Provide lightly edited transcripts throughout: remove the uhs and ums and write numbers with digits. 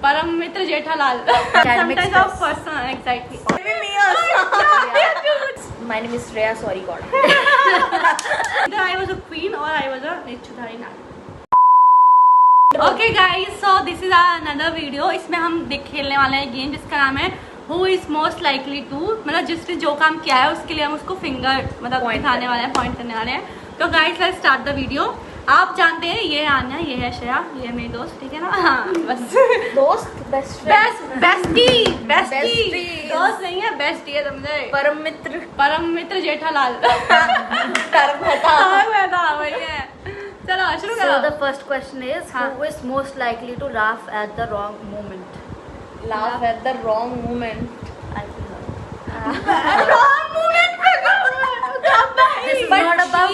परम मित्र Jethalal. Sometimes our person exactly. My name is Shreya. Sorry God. Either I was a queen or I was a Nichudhari Nani. Okay guys, so this is our another video. इसमें हम खेलने वाले हैं game जिसका नाम है Who is most likely to, मतलब जिसने जो काम किया है उसके लिए हम उसको फिंगर मतलब दिखाने वाले हैं, पॉइंट करने वाले हैं. तो guys let's start the video. आप जानते हैं ये आन्या, ये है श्रेया, ये मेरी दोस्त, ठीक है ना? हाँ बस दोस्त, बेस्टी दोस्त नहीं है, बेस्टी है, समझे? परम मित्र जेठालाल. वही है. चलो शुरू करो. So the first question is who is most likely to laugh at the wrong moment? Laugh at the wrong moment. I feel not. Wrong moment. This is not about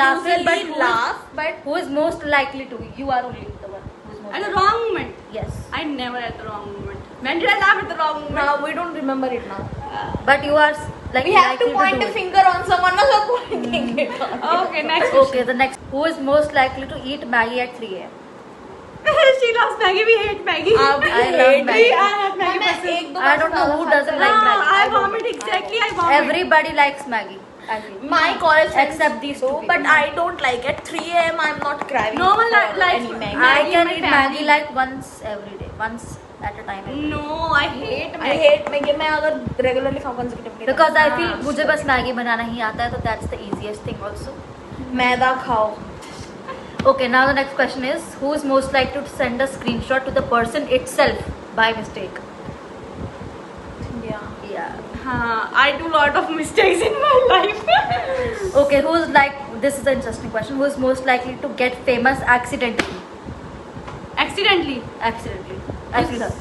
laughing, but laugh, but who is most likely to? You are only the one who is most At the likely. wrong moment. Yes. I never at the wrong moment. When did I laugh at the wrong moment? now we don't remember it now. But you are like We have to likely point do a it. finger on someone else or pointing it on. Okay, next. Okay, the next. Who is most likely to eat Maggie at 3 a.m.? She loves Maggie. We hate Maggie. I love Maggie. I have Maggie. person. I don't know who doesn't like Maggie. I vomit exactly. I vomit. Everybody likes Maggie. I feel. My college friends Except these two do, people. but I don't like it. 3 a.m. I'm not craving. No one for likes any Maggie. I Maggie can my eat family. Maggie like once every day, once at a time. every day. No, I hate I Maggie. hate Maggie. मैं अगर regularly खाऊं consecutively. Because I हाँ. feel मुझे बस Maggi बनाना ही आता है, तो that's the easiest thing also. मैदा खाओ. Okay, now the next question is who is most likely to send a screenshot to the person itself by mistake? Yeah. Yeah. हाँ, I do lot of mistakes in my life. Okay, who is like, this is an interesting question. Who is most likely to get famous accidentally? Accidentally. Accidentally. I feel her.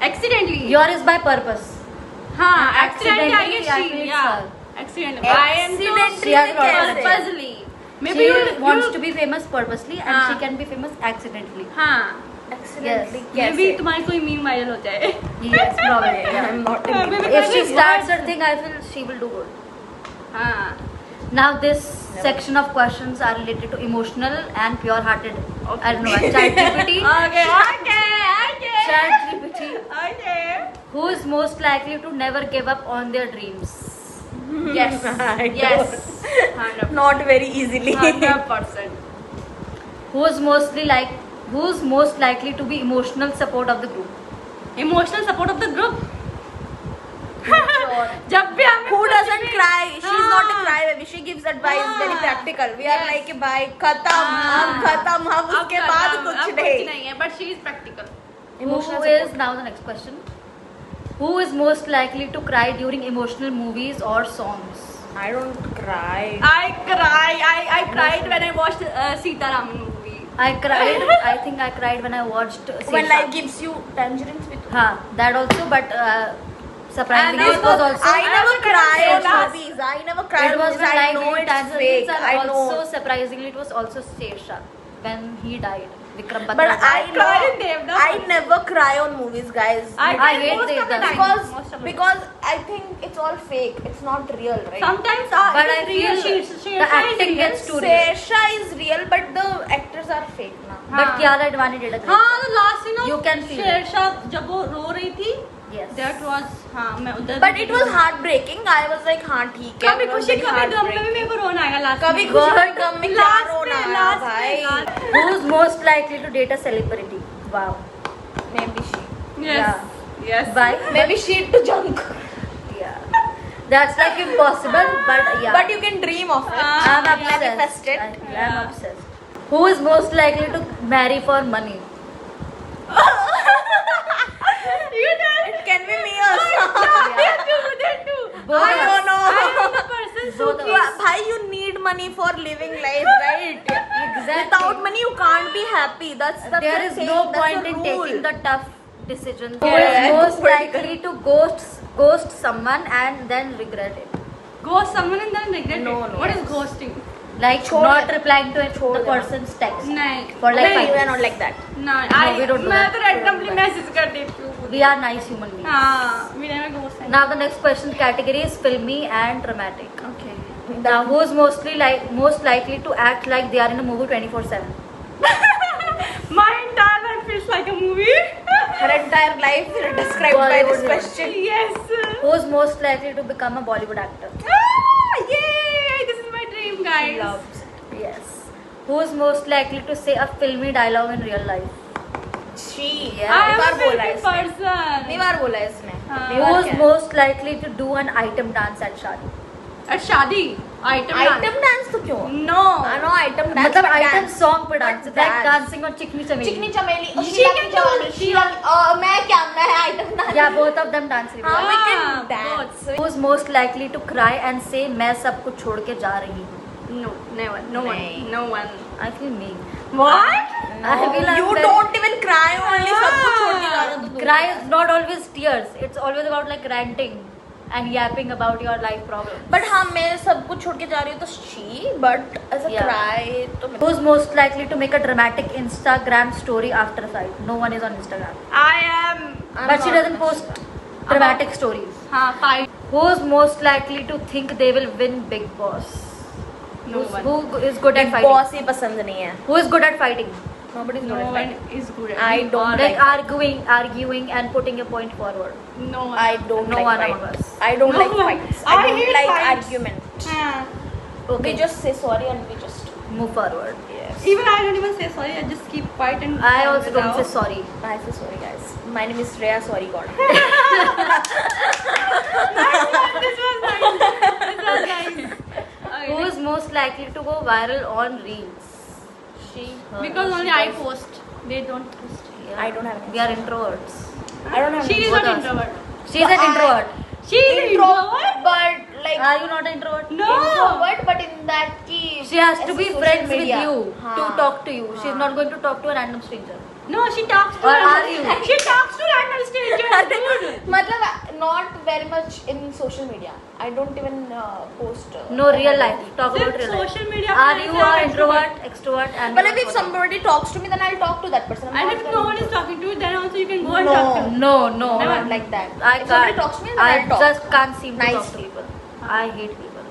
Accidentally. Your is by purpose. हाँ, accidentally I accidentally, guess I she. feel Yeah. her. Accidentally. I am She Accidentally has a lot of कैसे? purposely. Maybe She you wants to be famous purposely and हाँ. she can be famous accidentally. हाँ. Accidentally Yes. Maybe कैसे? तुम्हारी कोई meme viral हो जाए. Yes, probably. Yeah. I'm not a हाँ, meme. maybe If she maybe starts what? her thing, I feel she will do good. हाँ. Now this Never. section of questions are related to emotional and pure-hearted. I don't know. ChatGPT. Okay. ChatGPT. Okay. Who is most likely to never give up on their dreams? Yes. Yes. 100%. Not very easily. 100%. Who's most likely to be emotional support of the group? Emotional support of the group. जब भी हमें Who कुछ doesn't भी- cry? She's not a हाँ. crybaby. She gives advice हाँ. very practical. We are Yes. like bye खत्म हम खत्म हम अब उसके खत्म, बाद अब कुछ कुछ नहीं. नहीं है, but she is practical. Emotional Who is now the next question? Who is most likely to cry during emotional movies or songs? I don't cry. I cried when I watched Sitaram movie. I cried. I think I cried when I watched. When Sesha. life gives you tangerines with. हाँ, that also, but surprisingly And it was also. I never cry on Sesha. movies. I never cry It on was movies. when I life know gave it's tangerines fake. and I know. also surprisingly it was also Sesha when he died. Vikram But Batra I died. cried in know. Devdas I never cry on movies, guys. I hate most of the Devdas. time, because most of the time. because I think it's all fake. It's not real, right? Sometimes But it I is real. feel She the acting gets too real. Sesha is real, but the actors are fake now. But हाँ. Kiara Advani did a great हाँ, job. the last scene of You can feel it. Sher Shah जब वो रो रही थी, Yes. that was हाँ मैं उधर. But it was heartbreaking. I was like, हाँ ठीक है. कभी it was खुशी very कभी गम में भी heartbreaking. मेरे को रोना आएगा लास्ट. कभी खुशी कभी गम में क्या Last रोना में, आया last भाई. में, last. Who's most likely to date a celebrity? Wow. Maybe she. Yes. Yes. Why? Maybe she to junk. Yeah. That's like impossible, but yeah. But you can dream of it. I'm obsessed. Manifest it. I'm Yeah. obsessed. Who is most likely to marry for money? You did. It can be me also. They do. Both I of don't know. I am the person who Both of You us. are- Bhai, you need money for living life, right? Exactly. Without money, you can't be happy. That's There the is thing. no That's point the in rule. taking the tough decisions. Who Yeah, is most political. likely to ghost someone and then regret it? ghost someone and then regret No, it. no. What is ghosting? Like छोड़ not देना. replying to छोड़ the देना. person's text नहीं. for like No, 5 we are minutes. not like that. No, we don't do मैं that. तो randomly message कर देती हूँ. We are nice human beings. हाँ, we never ghost. Now the next question category is filmy and dramatic. Okay. Now who is most likely to act like they are in a movie 24/7? My entire life feels like a movie. entire life described by this Bollywood question. Yes. Who's most likely to become a Bollywood actor? Yay! This is my dream, guys. Loves. Yes. Who's most likely to say a filmy dialogue in real life? She. Yeah. I am bar a बोला filthy इसने. person. कितनी बार बोला इसने? हाँ. Who's most likely to do an item dance at shadi? At शादी item Item dance तो क्यों? No. No item dance. मतलब but item dance. song पे dance, But like dance. dancing on चिकनी चमेली. चिकनी चमेली. और She शीला can की जवानी. do- शीला. मैं क्या? मैं item dance. Yeah, both of them dance. हाँ, really we well. can हाँ, dance. Who's most likely to cry and say मैं सब कुछ छोड़ के जा रही हूँ? No, never. No one. नहीं. No one. I feel me. What? I feel I'm You very- don't even cry only. सब कुछ छोड़ के जा रहे हो तो Cry is not always tears. It's always about like ranting and yapping about your life problems. But हाँ मैं सब कुछ छोड़ के जा रही हूँ तो she. But as a Yeah. cry तो Who's most likely to make a dramatic Instagram story after sight? No one is on Instagram. I am. I'm But she not- doesn't post dramatic stories. हाँ, fight. Who's most likely to think they will win Big Boss? No one. Who is good at Big fighting? Boss ही पसंद नहीं है. Who is good at fighting? Nobody's good No at one fighting. is good at I it. don't Like like arguing and putting a point forward. No one. I don't No like one among fights. us. I don't No like one. fights. I I don't hate like fights. argument. हाँ. Okay. We just say sorry and we just Move forward. yes. Even I don't even say sorry. I just keep quiet and. I also don't say sorry. I say sorry guys. My name is Shreya. Sorry God. This was nice. This was nice. Okay, Who is most likely to go viral on Reels? She. because only she I does. post. They don't post. I don't have any. We are introverts. I don't have She any. is Both not us. introvert. She is an I- introvert. She is an introvert. But like Are you not an introvert? No. introvert, but in that ki She has to be social friends media. with you to हाँ. talk to you. She's हाँ. not going to talk to a random stranger. No, she talks to. Or random- are you? She talks to random strangers. dude. मतलब not very much in social media. I don't even post. No real life. Talk Siर्फ about real life. social media Are friends you are an introvert, extrovert, and But if somebody talks to me, then I'll talk to that person. I'm And not if very no one is introvert. talking to you, then also you can go and No. talk to them. No, no. Never Never. like that. I If somebody can't. talks to me, then I I'll talk. just can't seem to talk to Nicely. people. I hate people.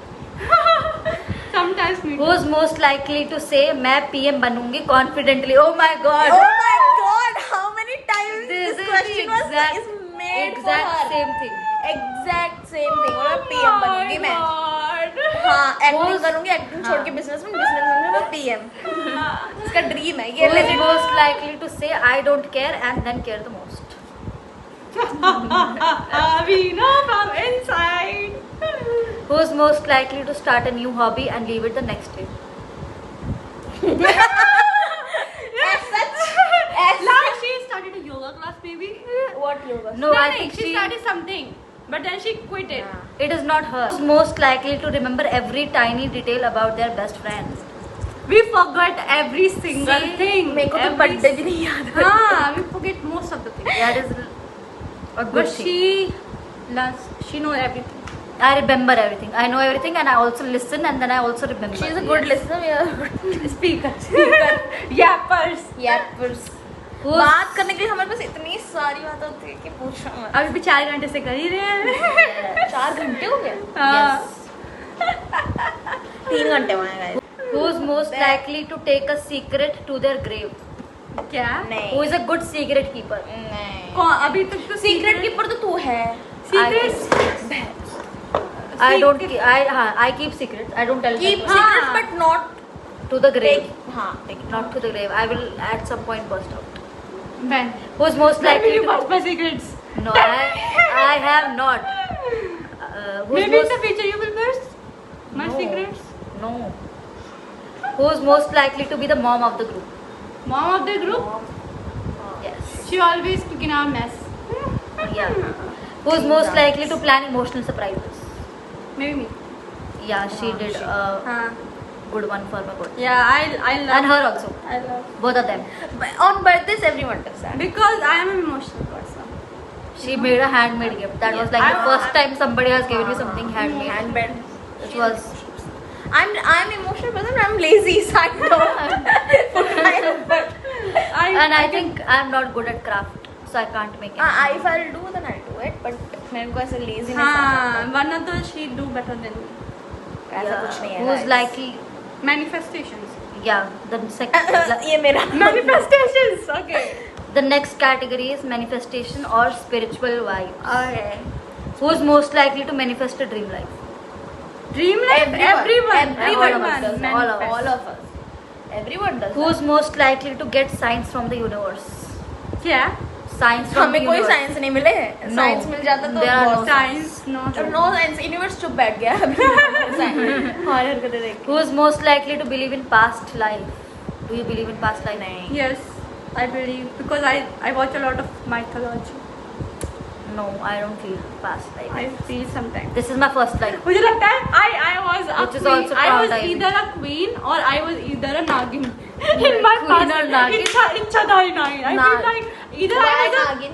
Sometimes me too. Who's most likely to say मैं PM बनूंगी confidently? Oh my God. Oh my God! How many times This this is question the exact, is made exact for her? same thing. Exact same thing. बोला PM बनूंगी मैं. हाँ, acting Who's- करूंगी, acting छोड़ हाँ. के business में मैं PM. इसका dream है ये. Who is legit. most likely to say I don't care and then care the most? We know from inside. Who's most likely to start a new hobby and leave it the next day? As such, as Like she started a yoga class, maybe. what yoga? No, I No, think she started something, but then she quit it. Yeah. it is not her. Who's most likely to remember every tiny detail about their best friends? We forgot every single See, thing. मेरे को तो Every- birthday भी नहीं याद है. हाँ, we forget most of the things. That is a good But thing. she knows everything. I remember everything. I know everything and I also listen and then I also remember. She is a good listener. We are good Speaker. speaker. Yappers. Yappers. Who's- बात करने के लिए हमारे पास इतनी सारी बातें होती है कि पूछो मत. अभी भी 4 घंटे से कर ही रहे हैं. 4 घंटे हो गए. हाँ. 3 घंटे हुए हैं guys. Who's most likely to take a secret to their grave? क्या? नहीं. Who is a good secret keeper? नहीं. कौन अभी तक तो सीक्रेट कीपर तो तू है. Secrets. I don't. I keep secrets. I don't tell Keep them secrets हाँ. but not to the grave. take. हाँ. Take. Not to the grave. I will at some point burst out. When? Who's most When will likely you to? burst my secrets? No, I have not. Who's Maybe in most? the future you will burst my No. secrets. No. Who's most likely to be the mom of the group? Mom of the group, Yes. she always cooking our mess. Yeah. Who's most likely to plan emotional surprises? Maybe me. Yeah, she did a good one for my birthday. Yeah, I love. And her also. I love. Both of them. But on birthdays everyone does that. Because I am an emotional person. She made a handmade gift. That was like the I- first time somebody has given me something handmade. Handmade. It was. I'm emotional person. I'm lazy, so I don't put my effort. And I think I'm not good at craft, so I can't make it. If I'll do, then I'll do it. But मेरे को ऐसे laziness हाँ, वरना तो she do better than me. ऐसा कुछ नहीं है. Who's guys. likely? Manifestations. Yeah, the second. ये मेरा Manifestations. Okay. The next category is manifestation or spiritual vibes. Okay. Who's most likely to manifest a dream life? Dream life. Everyone. All of us. manifest. All of us. Everyone does. Who's most likely to get signs from the universe? क्या? Signs from the हमें कोई universe. Science नहीं मिले. No. Science मिल जाता तो There are बहुत no Science. No. No science. Universe चुप बैठ गया. हमारे हरकतें देख. Who's most likely to believe in past life? Do you believe in past life? नहीं. Yes, I believe because I watch a lot of mythology. No, I don't feel past life. I feel sometimes. This is my first life. मुझे लगता है I was a Which is queen. also I was traumatizing. either a queen or I was either a Nagin. In my Queen past or Nagin? Ichchadhari Nagin. I feel like either I was a नागिन.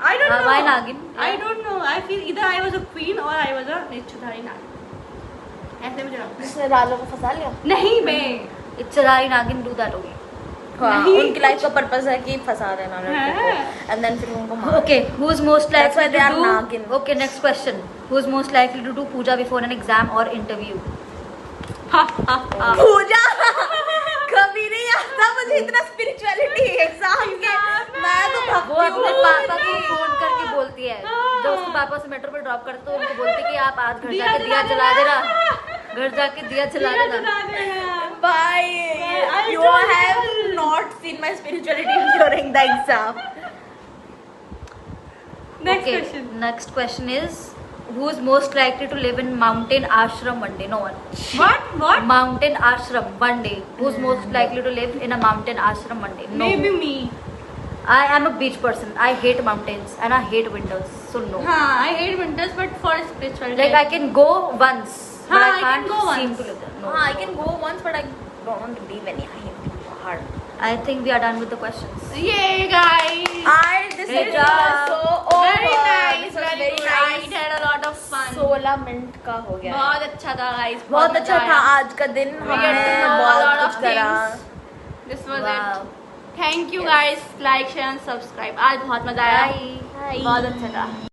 I don't know. Why Nagin? I don't know. I feel either I was a queen or I was a Ichchadhari Nagin. ऐसे मुझे लगता है. जिसने रालों को फंसा लिया. नहीं मैं. Ichchadhari Nagin do that only. हाँ, नहीं. उनकी लाइफ का पर्पस है कि फंसा देना लड़कों को. हाँ. And then फिर उनको मार. Okay, who's most That's likely why they to are do? Nagin. Okay, next question. Who's most likely to do puja before an exam or interview? पूजा कभी नहीं आता मुझे इतना स्पिरिचुअलिटी एग्जाम के. मैं तो वो अपने भक्ति पापा को फोन करके बोलती है. जब उसके पापा से मेट्रो पे ड्रॉप करते तो उनको बोलती है कि आप आज घर जाके दिया जला देना. घर जाके दिया जला देना. Bye. I You don't have know. not seen my spirituality during the exam. Next Okay, question. next question is who's most likely to live in mountain ashram one day? No one. What? Mountain ashram one day. Who's most likely to live in a mountain ashram one day? No. Maybe me. I am a beach person. I hate mountains and I hate winters. So no. हाँ, I hate winters, but for spiritual. Like I can go once, but हाँ, I I can can't go seem once. to live there. No. I can go once, but I don't want to live any. I hate hard. I think we are done with the questions. Yay, guys! This Great is job. so over. Very nice, This was very good. I had a lot of fun. 16 minute का हो गया. बहुत अच्छा था, guys. बहुत अच्छा मजा था आया. आज का दिन. We get to हमने know a बहुत lot कुछ of करा. things. This was Wow. it. Thank you, guys. Like, share, and subscribe. आज बहुत मजा आया. Bye. बहुत अच्छा था.